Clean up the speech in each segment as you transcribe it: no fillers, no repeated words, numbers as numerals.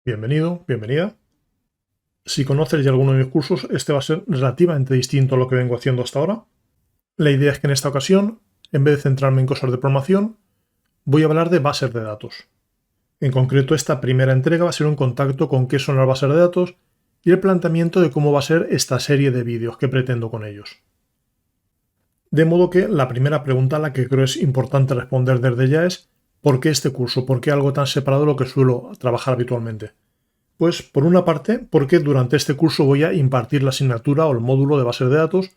Bienvenido, bienvenida. Si conoces ya alguno de mis cursos, este va a ser relativamente distinto a lo que vengo haciendo hasta ahora. La idea es que en esta ocasión, en vez de centrarme en cosas de programación, voy a hablar de bases de datos. En concreto, esta primera entrega va a ser un contacto con qué son las bases de datos y el planteamiento de cómo va a ser esta serie de vídeos que pretendo con ellos. De modo que la primera pregunta a la que creo es importante responder desde ya es ¿por qué este curso? ¿Por qué algo tan separado de lo que suelo trabajar habitualmente? Pues por una parte, porque durante este curso voy a impartir la asignatura o el módulo de bases de datos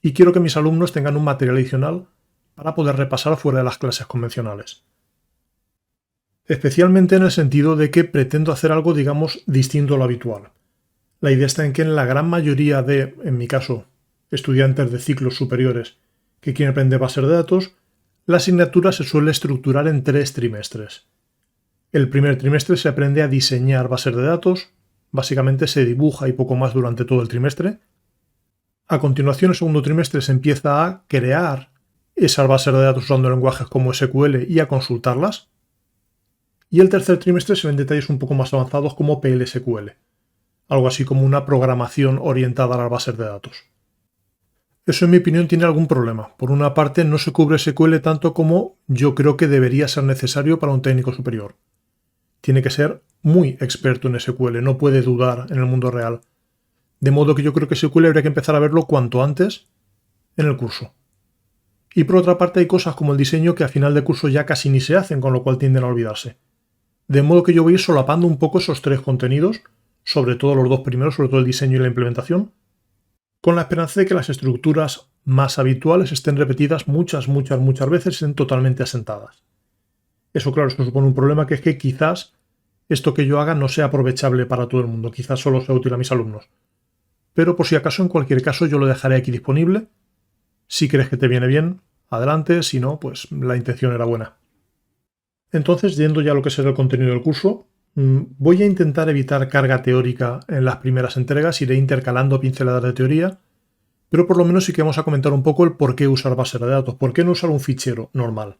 y quiero que mis alumnos tengan un material adicional para poder repasar fuera de las clases convencionales. Especialmente en el sentido de que pretendo hacer algo, digamos, distinto a lo habitual. La idea está en que en la gran mayoría de, en mi caso, estudiantes de ciclos superiores que quieren aprender bases de datos, la asignatura se suele estructurar en 3 trimestres. El primer trimestre se aprende a diseñar bases de datos, básicamente se dibuja y poco más durante todo el trimestre. A continuación, el segundo trimestre se empieza a crear esas bases de datos usando lenguajes como SQL y a consultarlas. Y el tercer trimestre se ven detalles un poco más avanzados como PLSQL, algo así como una programación orientada a las bases de datos. Eso, en mi opinión, tiene algún problema. Por una parte, no se cubre SQL tanto como yo creo que debería ser necesario para un técnico superior. Tiene que ser muy experto en SQL, no puede dudar en el mundo real. De modo que yo creo que SQL habría que empezar a verlo cuanto antes en el curso. Y por otra parte hay cosas como el diseño que a final de curso ya casi ni se hacen, con lo cual tienden a olvidarse. De modo que yo voy a ir solapando un poco esos 3 contenidos, sobre todo los 2 primeros, sobre todo el diseño y la implementación, con la esperanza de que las estructuras más habituales estén repetidas muchas veces y estén totalmente asentadas. Eso, claro, eso supone un problema, que es que quizás esto que yo haga no sea aprovechable para todo el mundo, quizás solo sea útil a mis alumnos. Pero por si acaso, en cualquier caso, yo lo dejaré aquí disponible. Si crees que te viene bien, adelante, si no, pues la intención era buena. Entonces, yendo ya a lo que será el contenido del curso, voy a intentar evitar carga teórica en las primeras entregas, iré intercalando pinceladas de teoría, pero por lo menos sí que vamos a comentar un poco el por qué usar bases de datos, por qué no usar un fichero normal.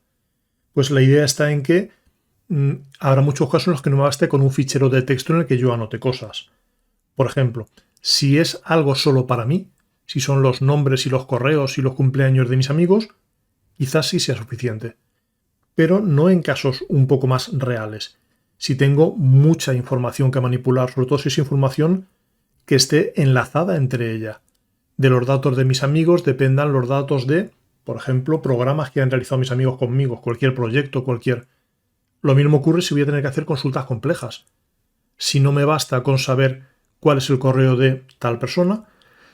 Pues la idea está en que habrá muchos casos en los que no me baste con un fichero de texto en el que yo anote cosas. Por ejemplo, si es algo solo para mí, si son los nombres y los correos y los cumpleaños de mis amigos, quizás sí sea suficiente. Pero no en casos un poco más reales. Si tengo mucha información que manipular, sobre todo si es información que esté enlazada entre ella. De los datos de mis amigos dependan los datos de, por ejemplo, programas que han realizado mis amigos conmigo, cualquier proyecto, cualquier. Lo mismo ocurre si voy a tener que hacer consultas complejas. Si no me basta con saber cuál es el correo de tal persona,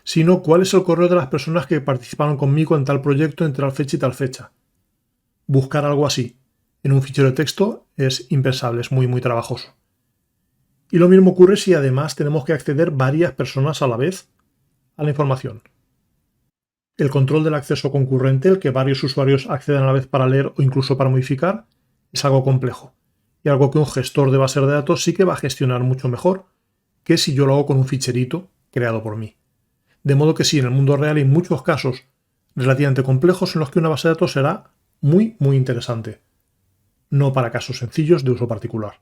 sino cuál es el correo de las personas que participaron conmigo en tal proyecto entre tal fecha y tal fecha. Buscar algo así en un fichero de texto es impensable, es muy trabajoso. Y lo mismo ocurre si además tenemos que acceder varias personas a la vez a la información. El control del acceso concurrente, el que varios usuarios accedan a la vez para leer o incluso para modificar, es algo complejo y algo que un gestor de bases de datos sí que va a gestionar mucho mejor que si yo lo hago con un ficherito creado por mí. De modo que sí, en el mundo real hay muchos casos relativamente complejos en los que una base de datos será muy interesante, no para casos sencillos de uso particular.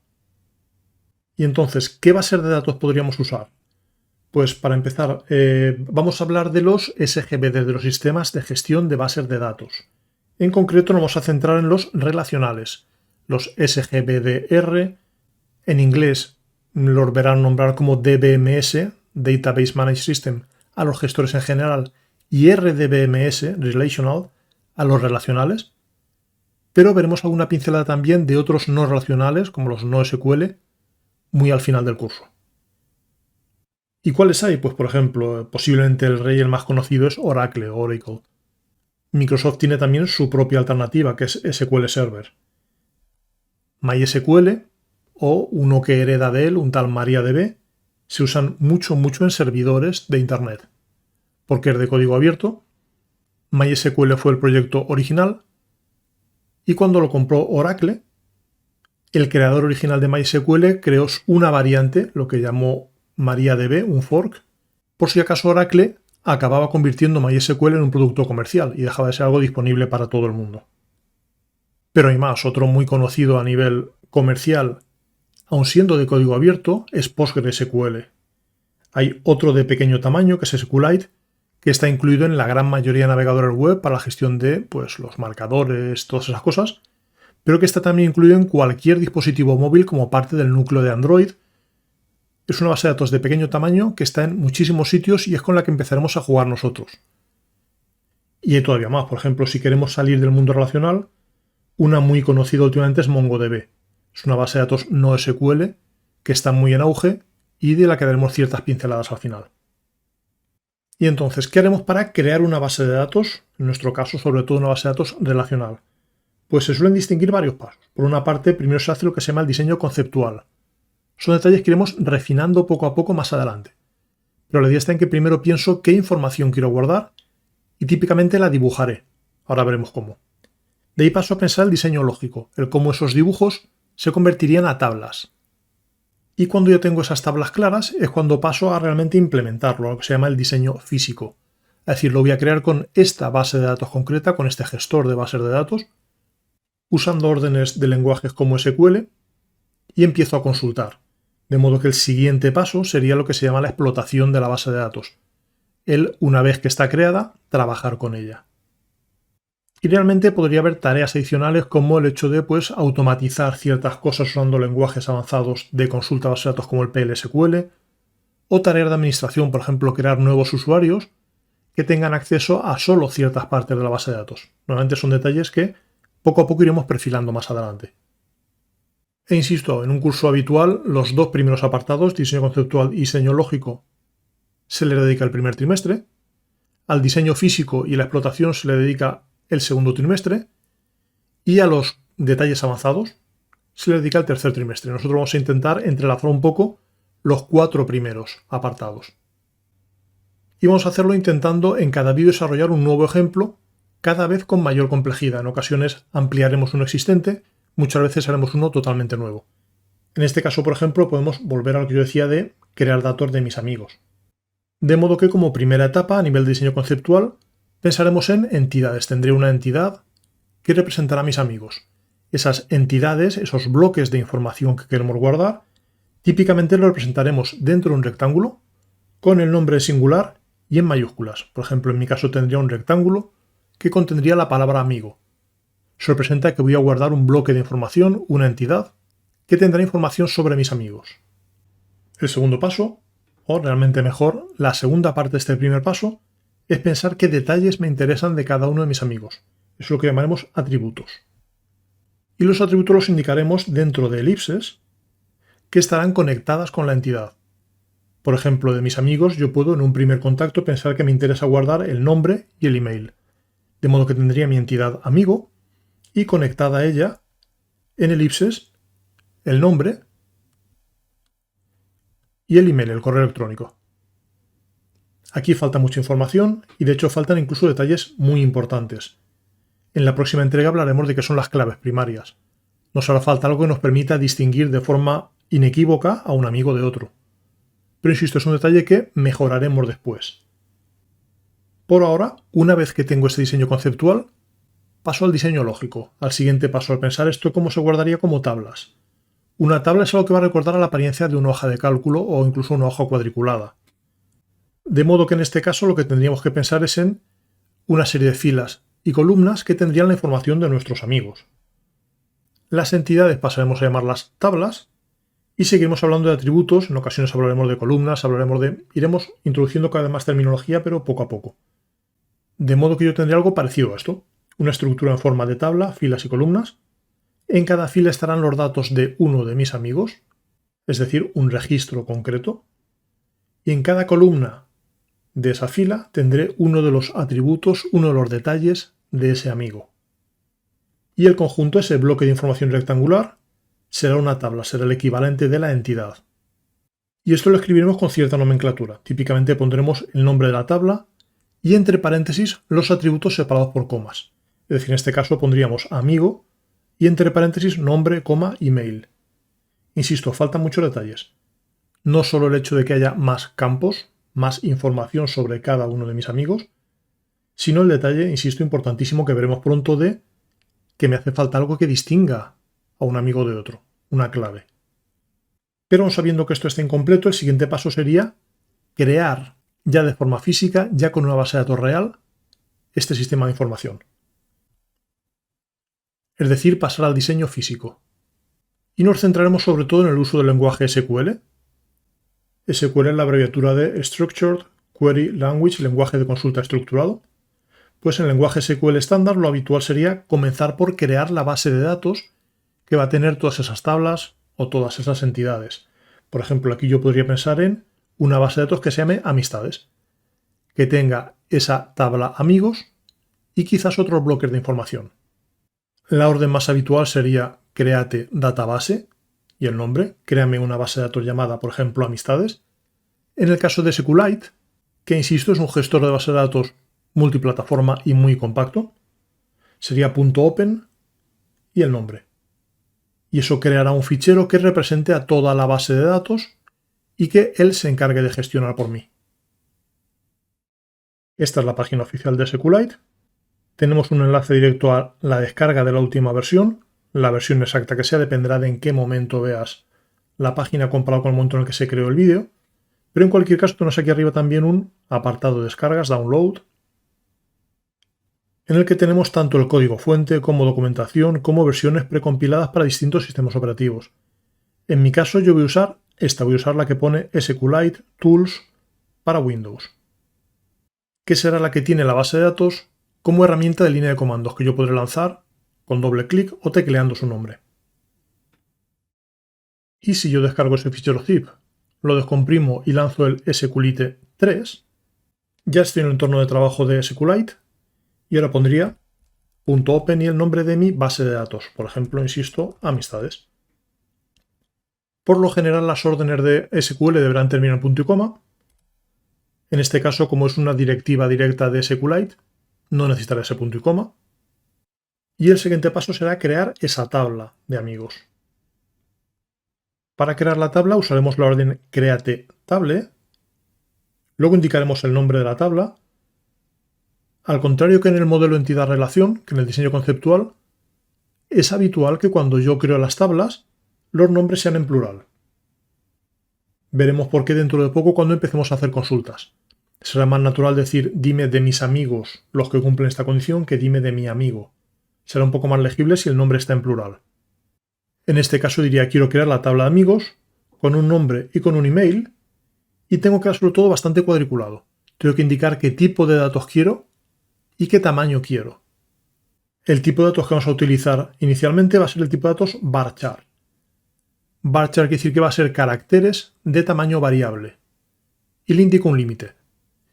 Y entonces, ¿qué bases de datos podríamos usar? Pues para empezar, vamos a hablar de los SGBD, de los sistemas de gestión de bases de datos. En concreto nos vamos a centrar en los relacionales, los SGBDR, en inglés los verán nombrar como DBMS, Database Management System, a los gestores en general, y RDBMS, Relational, a los relacionales. Pero veremos alguna pincelada también de otros no relacionales, como los NoSQL, muy al final del curso. ¿Y cuáles hay? Pues por ejemplo, posiblemente el rey, el más conocido, es Oracle, Oracle. Microsoft tiene también su propia alternativa, que es SQL Server. MySQL, o uno que hereda de él, un tal MariaDB, se usan mucho en servidores de Internet. Porque es de código abierto. MySQL fue el proyecto original. Y cuando lo compró Oracle, el creador original de MySQL creó una variante, lo que llamó MariaDB, un fork, por si acaso Oracle acababa convirtiendo MySQL en un producto comercial y dejaba de ser algo disponible para todo el mundo. Pero hay más, otro muy conocido a nivel comercial, aun siendo de código abierto, es PostgreSQL. Hay otro de pequeño tamaño, que es SQLite, que está incluido en la gran mayoría de navegadores web para la gestión de los marcadores, todas esas cosas, pero que está también incluido en cualquier dispositivo móvil como parte del núcleo de Android. Es una base de datos de pequeño tamaño que está en muchísimos sitios y es con la que empezaremos a jugar nosotros. Y hay todavía más. Por ejemplo, si queremos salir del mundo relacional, una muy conocida últimamente es MongoDB. Es una base de datos no SQL que está muy en auge y de la que daremos ciertas pinceladas al final. Y entonces, ¿qué haremos para crear una base de datos? En nuestro caso, sobre todo una base de datos relacional. Pues se suelen distinguir varios pasos. Por una parte, primero se hace lo que se llama el diseño conceptual. Son detalles que iremos refinando poco a poco más adelante. Pero la idea está en que primero pienso qué información quiero guardar y típicamente la dibujaré. Ahora veremos cómo. De ahí paso a pensar el diseño lógico, el cómo esos dibujos se convertirían a tablas. Y cuando yo tengo esas tablas claras es cuando paso a realmente implementarlo, lo que se llama el diseño físico. Es decir, lo voy a crear con esta base de datos concreta, con este gestor de bases de datos, usando órdenes de lenguajes como SQL, y empiezo a consultar. De modo que el siguiente paso sería lo que se llama la explotación de la base de datos. Una vez que está creada, trabajar con ella. Y realmente podría haber tareas adicionales como el hecho de automatizar ciertas cosas usando lenguajes avanzados de consulta de base de datos como el PLSQL, o tareas de administración, por ejemplo, crear nuevos usuarios que tengan acceso a solo ciertas partes de la base de datos. Normalmente son detalles que poco a poco iremos perfilando más adelante. E insisto, en un curso habitual, los dos primeros apartados, diseño conceptual y diseño lógico, se le dedica el primer trimestre, al diseño físico y la explotación se le dedica el segundo trimestre, y a los detalles avanzados se le dedica el tercer trimestre. Nosotros vamos a intentar entrelazar un poco los 4 primeros apartados. Y vamos a hacerlo intentando en cada vídeo desarrollar un nuevo ejemplo, cada vez con mayor complejidad. En ocasiones ampliaremos uno existente, muchas veces haremos uno totalmente nuevo. En este caso, por ejemplo, podemos volver a lo que yo decía de crear datos de mis amigos. De modo que como primera etapa, a nivel de diseño conceptual, pensaremos en entidades. Tendré una entidad que representará a mis amigos. Esas entidades, esos bloques de información que queremos guardar, típicamente lo representaremos dentro de un rectángulo con el nombre singular y en mayúsculas. Por ejemplo, en mi caso tendría un rectángulo que contendría la palabra amigo. Eso representa que voy a guardar un bloque de información, una entidad, que tendrá información sobre mis amigos. El segundo paso, o realmente mejor, la segunda parte de este primer paso, es pensar qué detalles me interesan de cada uno de mis amigos. Eso es lo que llamaremos atributos. Y los atributos los indicaremos dentro de elipses que estarán conectadas con la entidad. Por ejemplo, de mis amigos yo puedo en un primer contacto pensar que me interesa guardar el nombre y el email. De modo que tendría mi entidad amigo y conectada a ella en elipses el nombre y el email, el correo electrónico. Aquí falta mucha información y de hecho faltan incluso detalles muy importantes. En la próxima entrega hablaremos de qué son las claves primarias. Nos hará falta algo que nos permita distinguir de forma inequívoca a un amigo de otro. Pero insisto, es un detalle que mejoraremos después. Por ahora, una vez que tengo este diseño conceptual, paso al diseño lógico, al siguiente paso, al pensar esto cómo se guardaría como tablas. Una tabla es algo que va a recordar a la apariencia de una hoja de cálculo o incluso una hoja cuadriculada. De modo que en este caso lo que tendríamos que pensar es en una serie de filas y columnas que tendrían la información de nuestros amigos. Las entidades pasaremos a llamarlas tablas y seguiremos hablando de atributos, en ocasiones hablaremos de columnas, iremos introduciendo cada vez más terminología, pero poco a poco. De modo que yo tendré algo parecido a esto, una estructura en forma de tabla, filas y columnas. En cada fila estarán los datos de uno de mis amigos, es decir, un registro concreto, y en cada columna de esa fila tendré uno de los atributos, uno de los detalles de ese amigo. Y el conjunto, ese bloque de información rectangular, será una tabla, será el equivalente de la entidad. Y esto lo escribiremos con cierta nomenclatura. Típicamente pondremos el nombre de la tabla y entre paréntesis los atributos separados por comas. Es decir, en este caso pondríamos amigo y entre paréntesis nombre, coma, email. Insisto, faltan muchos detalles. No solo el hecho de que haya más campos, más información sobre cada uno de mis amigos, sino el detalle, insisto, importantísimo que veremos pronto de que me hace falta algo que distinga a un amigo de otro, una clave. Pero aun sabiendo que esto está incompleto, el siguiente paso sería crear ya de forma física, ya con una base de datos real, este sistema de información. Es decir, pasar al diseño físico. Y nos centraremos sobre todo en el uso del lenguaje SQL. SQL es la abreviatura de Structured Query Language, lenguaje de consulta estructurado. Pues en el lenguaje SQL estándar lo habitual sería comenzar por crear la base de datos que va a tener todas esas tablas o todas esas entidades. Por ejemplo, aquí yo podría pensar en una base de datos que se llame amistades, que tenga esa tabla amigos y quizás otros bloques de información. La orden más habitual sería créate database y el nombre, créame una base de datos llamada, por ejemplo, amistades. En el caso de SQLite, que insisto es un gestor de base de datos multiplataforma y muy compacto, sería .open y el nombre. Y eso creará un fichero que represente a toda la base de datos y que él se encargue de gestionar por mí. Esta es la página oficial de SQLite. Tenemos un enlace directo a la descarga de la última versión. La versión exacta que sea dependerá de en qué momento veas la página comparado con el momento en el que se creó el vídeo. Pero en cualquier caso tenemos aquí arriba también un apartado de descargas, download, en el que tenemos tanto el código fuente como documentación como versiones precompiladas para distintos sistemas operativos. En mi caso yo voy a usar la que pone SQLite Tools para Windows, que será la que tiene la base de datos como herramienta de línea de comandos que yo podré lanzar con doble clic o tecleando su nombre. Y si yo descargo ese fichero zip, lo descomprimo y lanzo el SQLite 3, ya estoy en el entorno de trabajo de SQLite y ahora pondría .open y el nombre de mi base de datos, por ejemplo, insisto, amistades. Por lo general las órdenes de SQL deberán terminar en punto y coma. En este caso, como es una directiva directa de SQLite, no necesitará ese punto y coma. Y el siguiente paso será crear esa tabla de amigos. Para crear la tabla usaremos la orden createTable. Luego indicaremos el nombre de la tabla. Al contrario que en el modelo entidad-relación, que en el diseño conceptual, es habitual que cuando yo creo las tablas, los nombres sean en plural. Veremos por qué dentro de poco cuando empecemos a hacer consultas. Será más natural decir dime de mis amigos los que cumplen esta condición que dime de mi amigo. Será un poco más legible si el nombre está en plural. En este caso diría quiero crear la tabla de amigos con un nombre y con un email y tengo que hacerlo todo bastante cuadriculado. Tengo que indicar qué tipo de datos quiero y qué tamaño quiero. El tipo de datos que vamos a utilizar inicialmente va a ser el tipo de datos varchar. Varchar quiere decir que va a ser caracteres de tamaño variable. Y le indico un límite.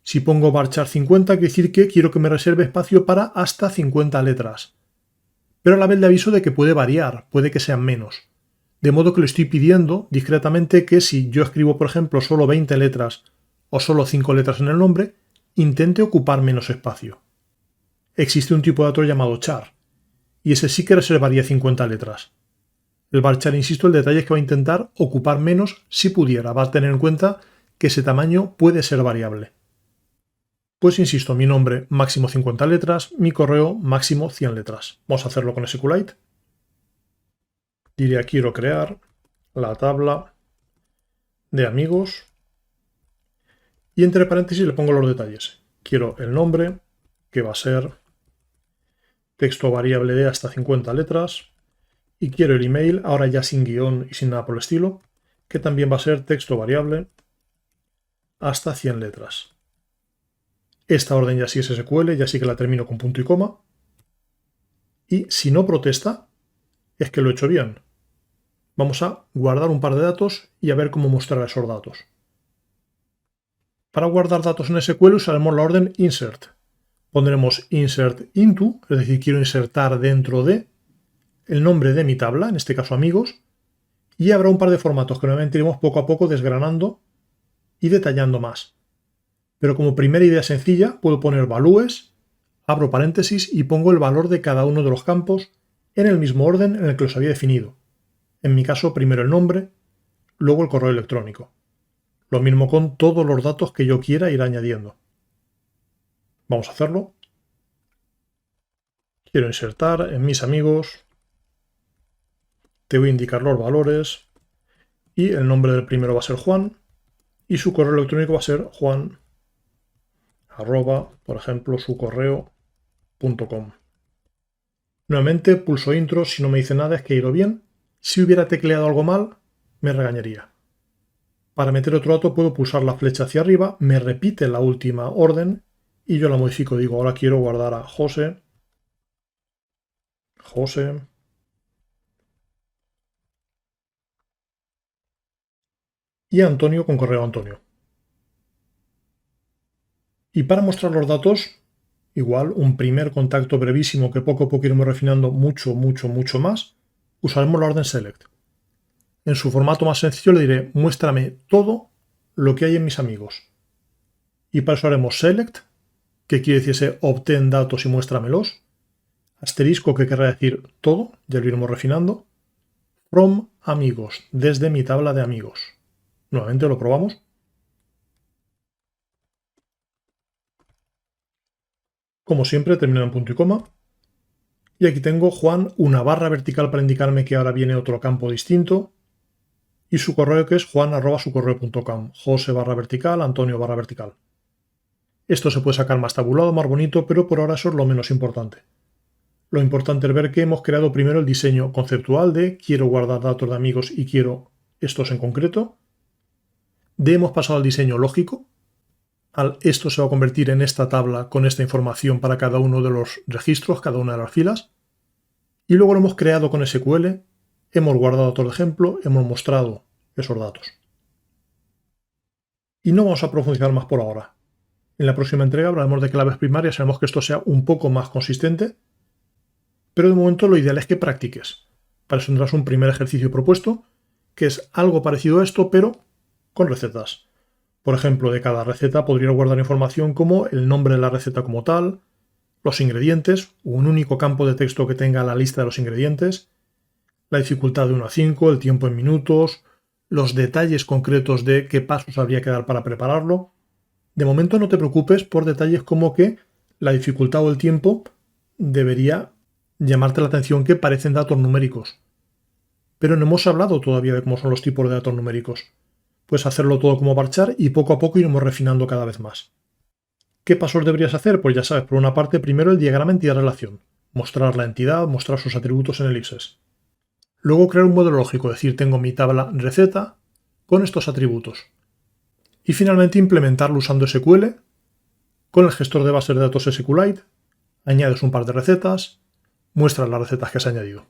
Si pongo varchar 50 quiere decir que quiero que me reserve espacio para hasta 50 letras. Pero a la vez le aviso de que puede variar, puede que sean menos. De modo que le estoy pidiendo discretamente que si yo escribo, por ejemplo, solo 20 letras o solo 5 letras en el nombre, intente ocupar menos espacio. Existe un tipo de dato llamado char, y ese sí que reservaría 50 letras. El varchar, insisto, el detalle es que va a intentar ocupar menos si pudiera, va a tener en cuenta que ese tamaño puede ser variable. Pues insisto, mi nombre máximo 50 letras, mi correo máximo 100 letras. Vamos a hacerlo con SQLite. Diría quiero crear la tabla de amigos y entre paréntesis le pongo los detalles. Quiero el nombre, que va a ser texto variable de hasta 50 letras, y quiero el email, ahora ya sin guión y sin nada por el estilo, que también va a ser texto variable hasta 100 letras. Esta orden ya sí es SQL, ya sí que la termino con punto y coma. Y si no protesta, es que lo he hecho bien. Vamos a guardar un par de datos y a ver cómo mostrar esos datos. Para guardar datos en SQL usaremos la orden insert. Pondremos insert into, es decir, quiero insertar dentro de el nombre de mi tabla, en este caso amigos, y habrá un par de formatos que normalmente iremos poco a poco desgranando y detallando más. Pero como primera idea sencilla puedo poner values, abro paréntesis y pongo el valor de cada uno de los campos en el mismo orden en el que los había definido. En mi caso, primero el nombre, luego el correo electrónico. Lo mismo con todos los datos que yo quiera ir añadiendo. Vamos a hacerlo. Quiero insertar en mis amigos. Te voy a indicar los valores. y el nombre del primero va a ser Juan y su correo electrónico va a ser juan @ por ejemplo sucorreo.com. Nuevamente pulso intro, si no me dice nada es que ha ido bien. Si hubiera tecleado algo mal, me regañaría. Para meter otro dato puedo pulsar la flecha hacia arriba, me repite la última orden y yo la modifico. Digo, ahora quiero guardar a José y a Antonio con correo Antonio. Y para mostrar los datos, igual un primer contacto brevísimo que poco a poco iremos refinando mucho más, usaremos la orden select. En su formato más sencillo le diré muéstrame todo lo que hay en mis amigos. Y para eso haremos select, que quiere decir ese obtén datos y muéstramelos, asterisco que querrá decir todo, ya lo iremos refinando, from amigos, desde mi tabla de amigos. Nuevamente lo probamos. Como siempre termino en punto y coma. Y aquí tengo Juan, una barra vertical para indicarme que ahora viene otro campo distinto. Y su correo que es juan@sucorreo.com. José barra vertical, Antonio barra vertical. Esto se puede sacar más tabulado, más bonito, pero por ahora eso es lo menos importante. Lo importante es ver que hemos creado primero el diseño conceptual de quiero guardar datos de amigos y quiero estos en concreto. Hemos pasado al diseño lógico. Esto se va a convertir en esta tabla con esta información para cada uno de los registros, cada una de las filas. Y luego lo hemos creado con SQL, hemos guardado datos de ejemplo, hemos mostrado esos datos. Y no vamos a profundizar más por ahora. En la próxima entrega hablaremos de claves primarias, sabemos que esto sea un poco más consistente, pero de momento lo ideal es que practiques. Para eso tendrás un primer ejercicio propuesto, que es algo parecido a esto, pero con recetas. Por ejemplo, de cada receta podría guardar información como el nombre de la receta como tal, los ingredientes, un único campo de texto que tenga la lista de los ingredientes, la dificultad de 1 a 5, el tiempo en minutos, los detalles concretos de qué pasos habría que dar para prepararlo. De momento no te preocupes por detalles como que la dificultad o el tiempo debería llamarte la atención que parecen datos numéricos. Pero no hemos hablado todavía de cómo son los tipos de datos numéricos. Puedes hacerlo todo como parchar y poco a poco iremos refinando cada vez más. ¿Qué pasos deberías hacer? Pues ya sabes, por una parte, primero el diagrama entidad-relación. Mostrar la entidad, mostrar sus atributos en elipses. Luego crear un modelo lógico, es decir, tengo mi tabla receta con estos atributos. Y finalmente implementarlo usando SQL. Con el gestor de bases de datos SQLite, añades un par de recetas, muestras las recetas que has añadido.